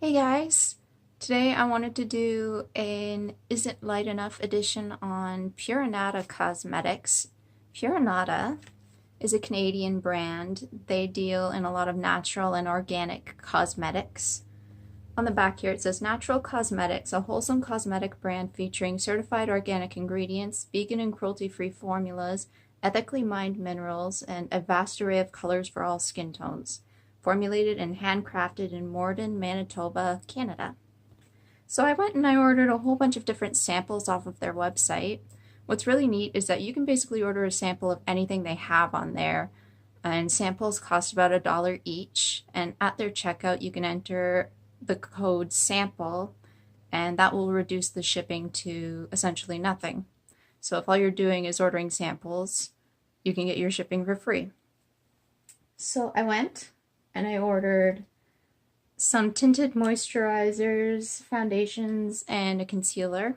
Hey guys! Today I wanted to do an Isn't Light Enough edition on Pure Anada Cosmetics. Pure Anada is a Canadian brand. They deal in a lot of natural and organic cosmetics. On the back here it says Natural Cosmetics, a wholesome cosmetic brand featuring certified organic ingredients, vegan and cruelty-free formulas, ethically mined minerals, and a vast array of colors for all skin tones. Formulated and handcrafted in Morden, Manitoba, Canada. So I went and I ordered a whole bunch of different samples off of their website. What's really neat is that you can basically order a sample of anything they have on there, and samples cost about $1 each, and at their checkout you can enter the code SAMPLE and that will reduce the shipping to essentially nothing. So if all you're doing is ordering samples, you can get your shipping for free. So I went and I ordered some tinted moisturizers, foundations, and a concealer.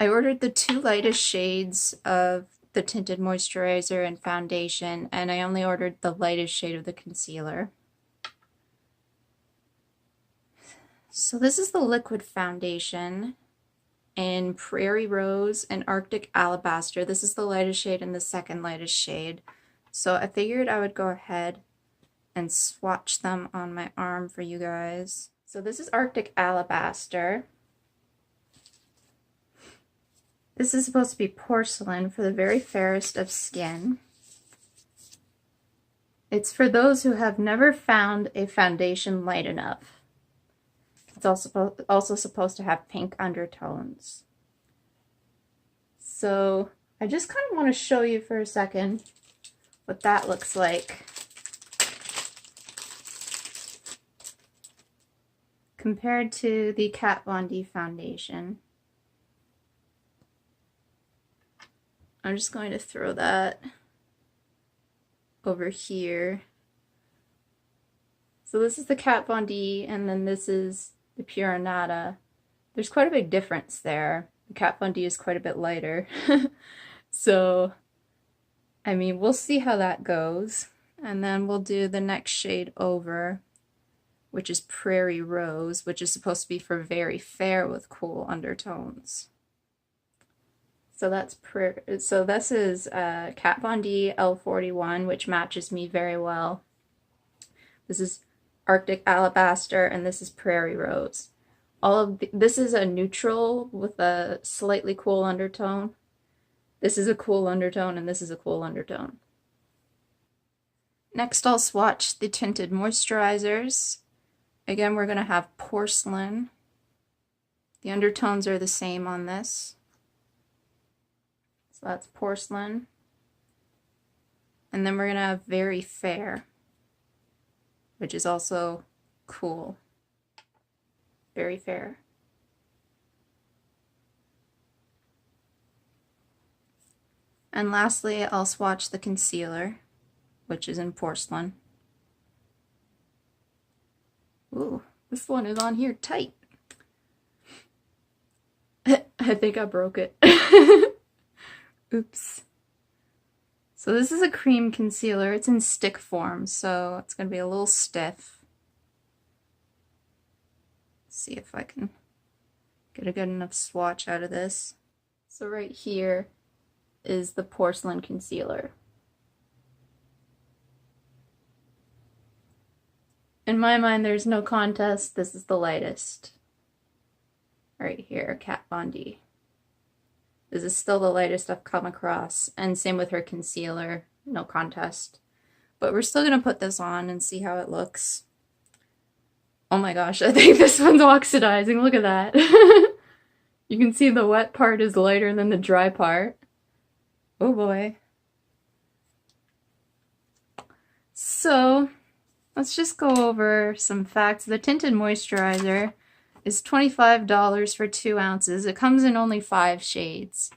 I ordered the two lightest shades of the tinted moisturizer and foundation, and I only ordered the lightest shade of the concealer. So this is the liquid foundation in Prairie Rose and Arctic Alabaster. This is the lightest shade and the second lightest shade. So I figured I would go ahead and swatch them on my arm for you guys. So this is Arctic Alabaster. This is supposed to be Porcelain for the very fairest of skin. It's for those who have never found a foundation light enough. It's also supposed to have pink undertones. So I just kind of want to show you for a second what that looks like compared to the Kat Von D foundation. I'm just going to throw that over here. So this is the Kat Von D, and then this is the Pure Anada. There's quite a big difference there. The Kat Von D is quite a bit lighter. So, I mean, we'll see how that goes. And then we'll do the next shade over, which is Prairie Rose, which is supposed to be for very fair with cool undertones. So this is Kat Von D L41, which matches me very well. This is Arctic Alabaster, and this is Prairie Rose. This is a neutral with a slightly cool undertone. This is a cool undertone, and this is a cool undertone. Next, I'll swatch the tinted moisturizers. Again, we're going to have Porcelain. The undertones are the same on this. So that's Porcelain. And then we're going to have Very Fair, which is also cool. Very Fair. And lastly, I'll swatch the concealer, which is in Porcelain. Ooh, this one is on here tight. I think I broke it. Oops. So this is a cream concealer. It's in stick form, so it's going to be a little stiff. Let's see if I can get a good enough swatch out of this. So right here is the Porcelain concealer. In my mind, there's no contest. This is the lightest. Right here, Kat Von D. This is still the lightest I've come across, and same with her concealer, no contest. But we're still gonna put this on and see how it looks. Oh my gosh, I think this one's oxidizing, look at that. You can see the wet part is lighter than the dry part. Oh boy. So, let's just go over some facts. The tinted moisturizer is $25 for 2 ounces. It comes in only 5 shades.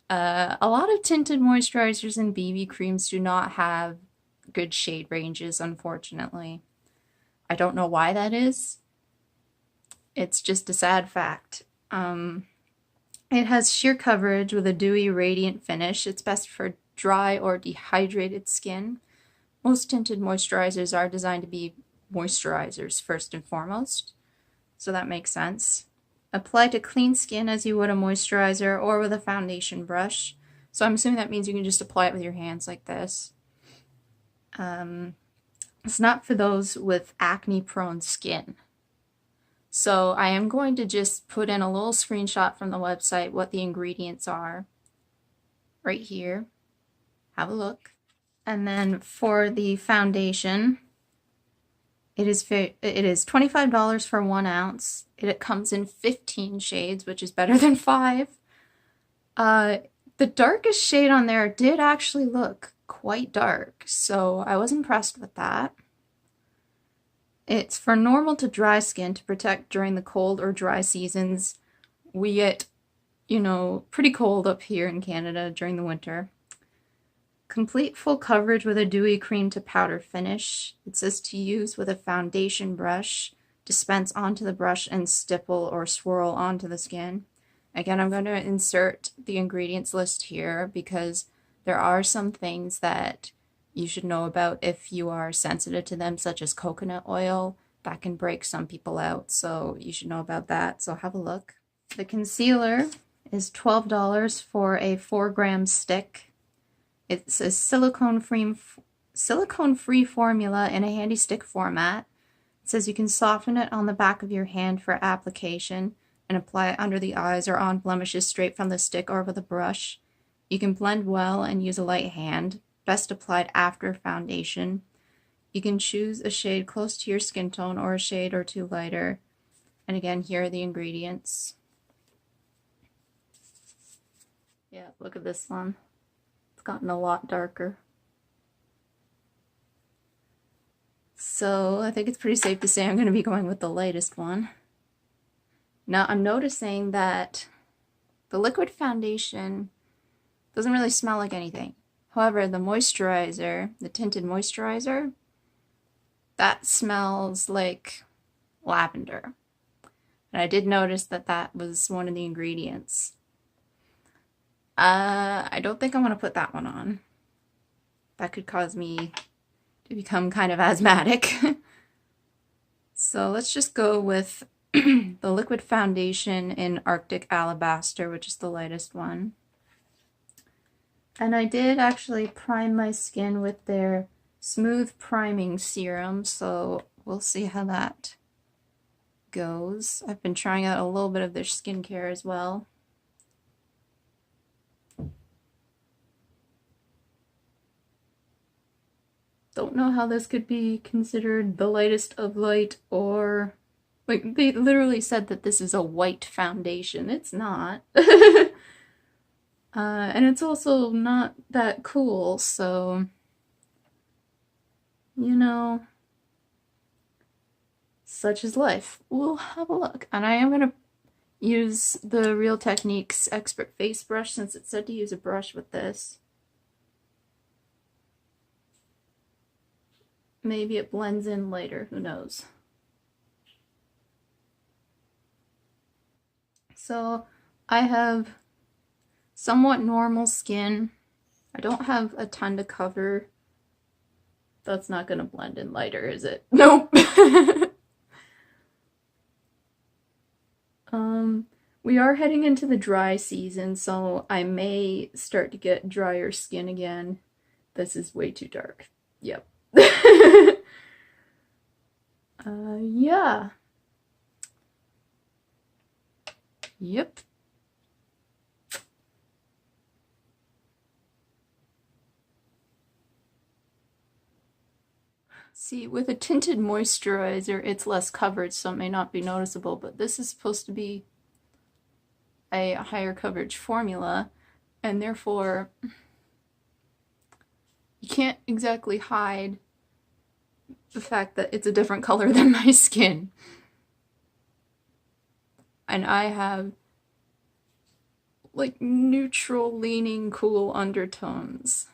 A lot of tinted moisturizers and BB creams do not have good shade ranges, unfortunately. I don't know why that is. It's just a sad fact. It has sheer coverage with a dewy, radiant finish. It's best for dry or dehydrated skin. Most tinted moisturizers are designed to be moisturizers first and foremost. so that makes sense. Apply to clean skin as you would a moisturizer or with a foundation brush. So I'm assuming that means you can just apply it with your hands like this. It's not for those with acne-prone skin. So I am going to just put in a little screenshot from the website what the ingredients are right here. Have a look. And then for the foundation, it is $25 for 1 ounce. It comes in 15 shades, which is better than 5. The darkest shade on there did actually look quite dark, so I was impressed with that. It's for normal to dry skin to protect during the cold or dry seasons. We get, you know, pretty cold up here in Canada during the winter. Complete full coverage with a dewy cream to powder finish. It says to use with a foundation brush, dispense onto the brush and stipple or swirl onto the skin. Again, I'm going to insert the ingredients list here because there are some things that you should know about if you are sensitive to them, such as coconut oil. That can break some people out, so you should know about that. So have a look. The concealer is $12 for a 4-gram stick. It's a silicone-free formula in a handy stick format. It says you can soften it on the back of your hand for application and apply it under the eyes or on blemishes straight from the stick or with a brush. You can blend well and use a light hand. Best applied after foundation. You can choose a shade close to your skin tone or a shade or two lighter. And again, here are the ingredients. Yeah, look at this one. It's gotten a lot darker. So I think it's pretty safe to say I'm going to be going with the lightest one. Now I'm noticing that the liquid foundation doesn't really smell like anything. However, the moisturizer, the tinted moisturizer, that smells like lavender. And I did notice that that was one of the ingredients. I don't think I'm going to put that one on. That could cause me to become kind of asthmatic. So let's just go with the liquid foundation in Arctic Alabaster, which is the lightest one. And I did actually prime my skin with their smooth priming serum, so we'll see how that goes. I've been trying out a little bit of their skincare as well. Don't know how this could be considered the lightest of light, or like they literally said that this is a white foundation. It's not. And it's also not that cool, so, you know, such is life. We'll have a look. And I am going to use the Real Techniques Expert Face Brush since it said to use a brush with this. Maybe it blends in later, who knows. So I have somewhat normal skin. I don't have a ton to cover. That's not going to blend in lighter, is it? Nope. We are heading into the dry season, so I may start to get drier skin again. This is way too dark. Yep. Yeah. Yep. See, with a tinted moisturizer, it's less coverage, so it may not be noticeable, but this is supposed to be a higher coverage formula, and therefore you can't exactly hide the fact that it's a different color than my skin. And I have like neutral leaning cool undertones.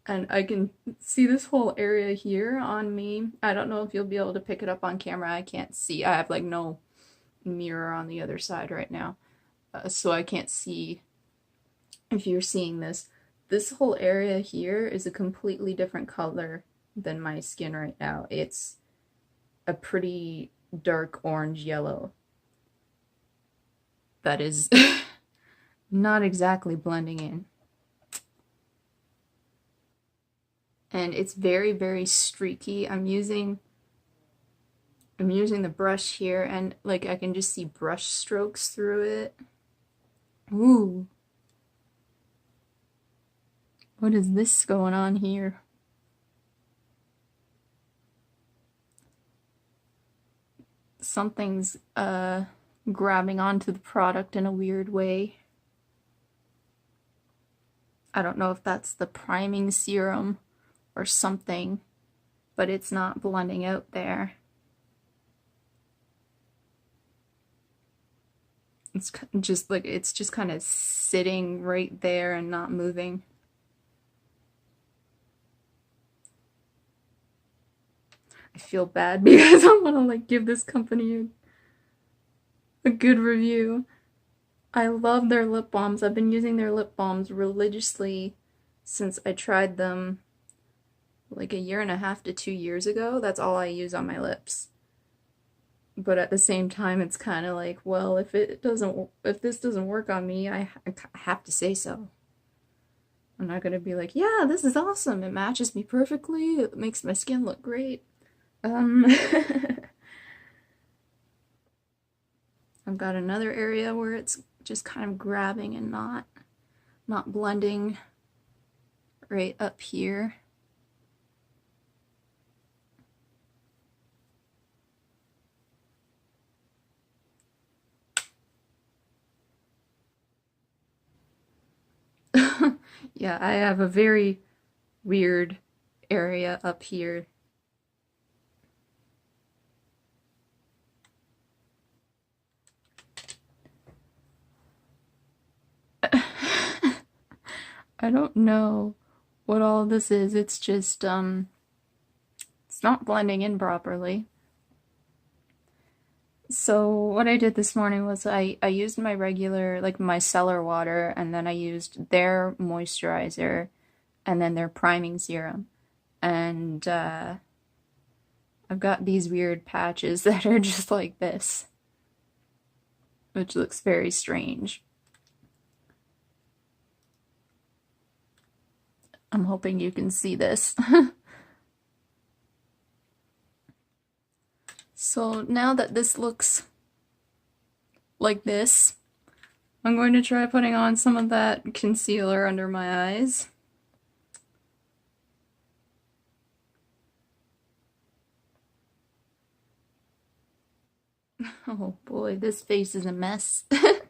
And I can see this whole area here on me. I don't know if you'll be able to pick it up on camera. I can't see. I have like no mirror on the other side right now. So I can't see if you're seeing this. This whole area here is a completely different color than my skin right now. It's a pretty dark orange yellow that is not exactly blending in. And it's very, very streaky. I'm using the brush here, and like I can just see brush strokes through it. Ooh. What is this going on here? Something's grabbing onto the product in a weird way. I don't know if that's the priming serum or something, but it's not blending out there. It's just kind of sitting right there and not moving. I feel bad because I want to like give this company a good review. I love their lip balms. I've been using their lip balms religiously since I tried them like a year and a half to 2 years ago. That's all I use on my lips. But at the same time, it's kind of like, well, if this doesn't work on me, I have to say so. I'm not gonna be like, yeah, this is awesome. It matches me perfectly. It makes my skin look great. I've got another area where it's just kind of grabbing and not blending right up here. Yeah, I have a very weird area up here. I don't know what all this is. It's just, it's not blending in properly. So what I did this morning was I used my regular, like my cellar water, and then I used their moisturizer and then their priming serum. And I've got these weird patches that are just like this, which looks very strange. I'm hoping you can see this. So now that this looks like this, I'm going to try putting on some of that concealer under my eyes. Oh boy, this face is a mess. The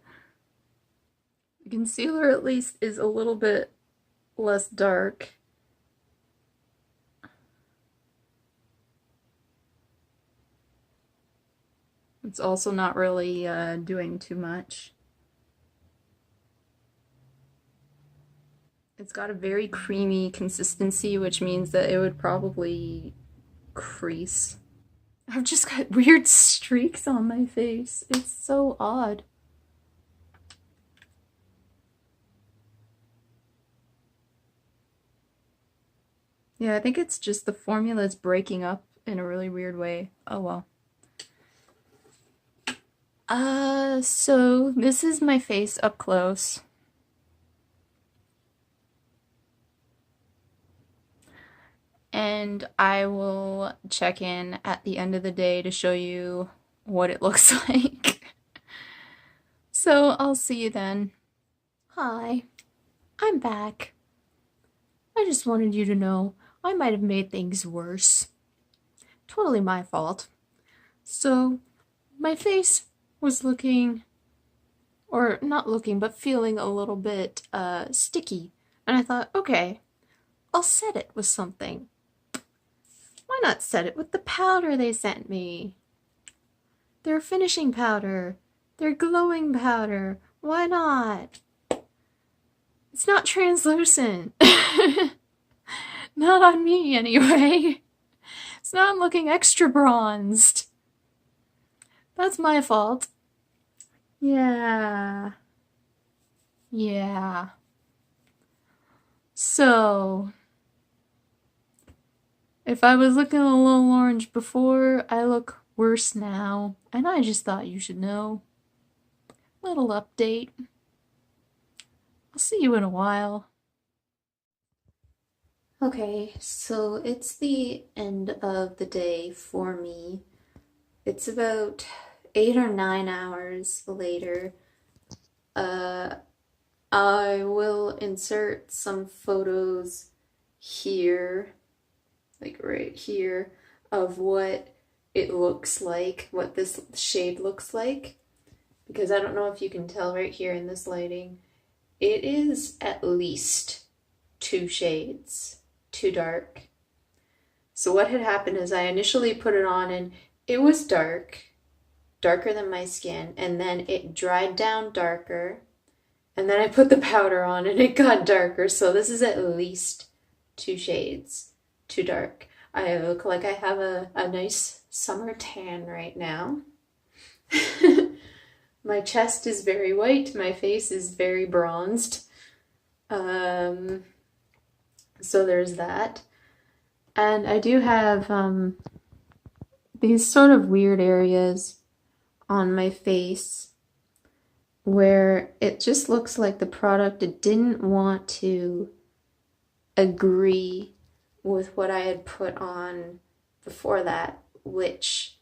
concealer at least is a little bit less dark. It's also not really doing too much. It's got a very creamy consistency, which means that it would probably crease. I've just got weird streaks on my face. It's so odd. Yeah, I think it's just the formula is breaking up in a really weird way. Oh well. So this is my face up close. And I will check in at the end of the day to show you what it looks like. So I'll see you then. Hi, I'm back. I just wanted you to know I might have made things worse. Totally my fault. So my face was looking, or not looking, but feeling a little bit sticky. And I thought, okay, I'll set it with something. Why not set it with the powder they sent me? Their finishing powder, their glowing powder. Why not? It's not translucent. Not on me, anyway. It's not looking extra bronzed. That's my fault. Yeah. Yeah. So, if I was looking a little orange before, I look worse now, and I just thought you should know. Little update. I'll see you in a while. Okay, so it's the end of the day for me. It's about 8 or 9 hours later. I will insert some photos here, like right here, of what it looks like, what this shade looks like, because I don't know if you can tell right here in this lighting, it is at least 2 shades too dark. So what had happened is I initially put it on and it was darker than my skin, and then it dried down darker, and then I put the powder on and it got darker. So this is at least 2 shades too dark. I look like I have a nice summer tan right now. My chest is very white, my face is very bronzed. So there's that. And I do have these sort of weird areas on my face where it just looks like the product didn't want to agree with what I had put on before that, which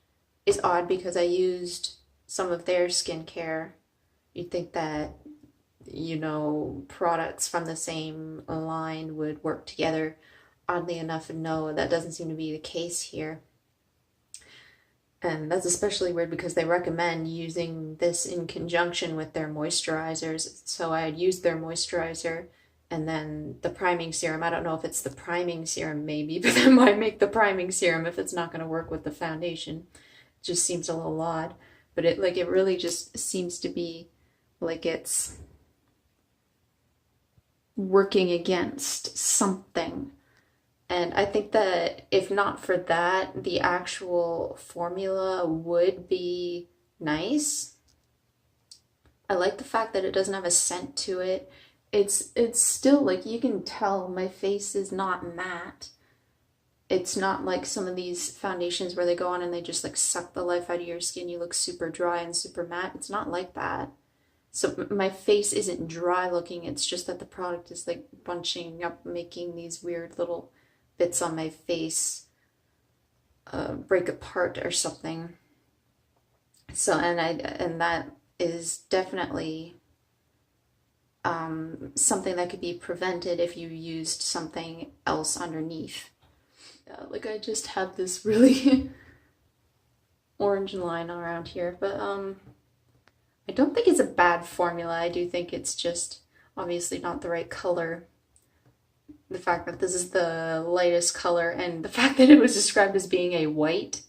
is odd because I used some of their skincare. You'd think that, you know, products from the same line would work together. Oddly enough, no, that doesn't seem to be the case here. And that's especially weird because they recommend using this in conjunction with their moisturizers. So I had used their moisturizer and then the priming serum. I don't know if it's the priming serum maybe, but then why make the priming serum if it's not going to work with the foundation? It just seems a little odd. But it really just seems to be like it's working against something. And I think that if not for that, the actual formula would be nice. I like the fact that it doesn't have a scent to it. It's still like you can tell my face is not matte. It's not like some of these foundations where they go on and they just like suck the life out of your skin. You look super dry and super matte. It's not like that. So my face isn't dry looking. It's just that the product is like bunching up, making these weird little bits on my face break apart or something. So and that is definitely something that could be prevented if you used something else underneath. Like I just have this really orange line around here, but I don't think it's a bad formula. I do think it's just obviously not the right color. The fact that this is the lightest color and the fact that it was described as being a white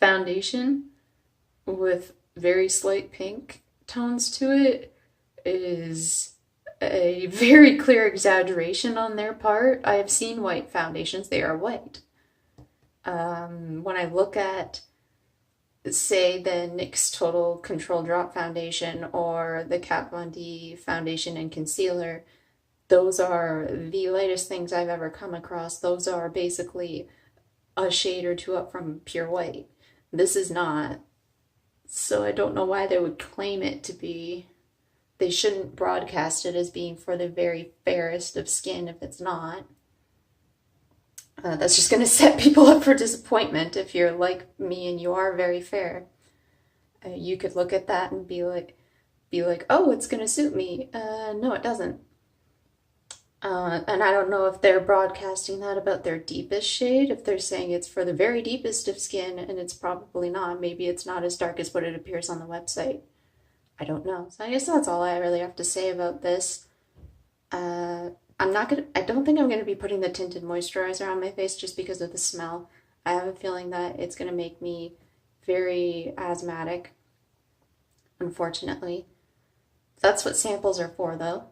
foundation with very slight pink tones to it is a very clear exaggeration on their part. I have seen white foundations, they are white. When I look at, say, the NYX Total Control Drop Foundation or the Kat Von D foundation and concealer, those are the lightest things I've ever come across. Those are basically a shade or two up from pure white. This is not. So I don't know why they would claim it to be. They shouldn't broadcast it as being for the very fairest of skin if it's not. That's just going to set people up for disappointment if you're like me and you are very fair. You could look at that and be like, oh, it's going to suit me. No, it doesn't. And I don't know if they're broadcasting that about their deepest shade, if they're saying it's for the very deepest of skin, and it's probably not. Maybe it's not as dark as what it appears on the website. I don't know. So I guess that's all I really have to say about this. I don't think I'm gonna be putting the tinted moisturizer on my face just because of the smell. I have a feeling that it's gonna make me very asthmatic, unfortunately. That's what samples are for, though.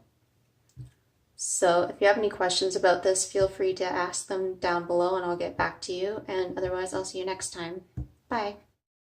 So if you have any questions about this, feel free to ask them down below and I'll get back to you. And otherwise, I'll see you next time. Bye.